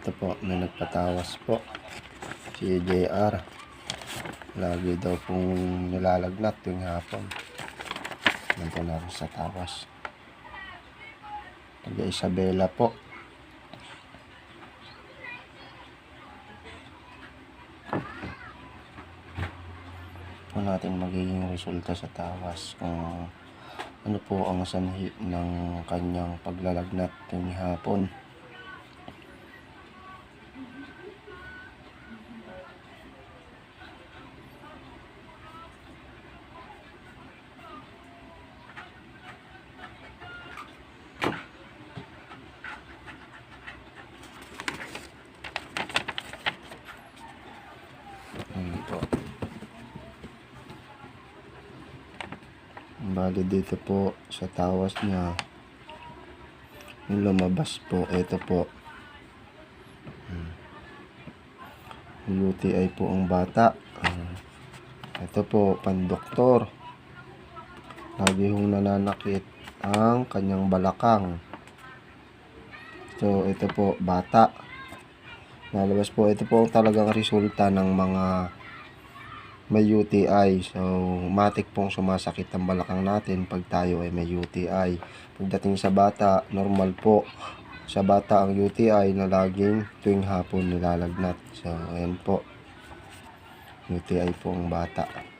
Ito po, may nagpatawas po. Si JR. Lagi daw pong nilalagnat yung hapon. Nandito na rin sa tawas. Taga Isabela po. Po natin magiging resulta sa tawas kung ano po ang sanhi ng kanyang paglalagnat yung hapon. Ito. Bali dito po sa tawas niya, yung lumabas po, ito po. UTI po ang bata. Ito po, pandoktor. Lagi hong nananakit ang kanyang balakang. So, ito po, bata. Nalabas po, ito po talagang resulta ng mga may UTI. So, matik pong sumasakit ang balakang natin pag tayo ay may UTI. Pagdating sa bata, normal po. Sa bata ang UTI na laging tuwing hapon nilalagnat. So, ayan po. UTI po ang bata.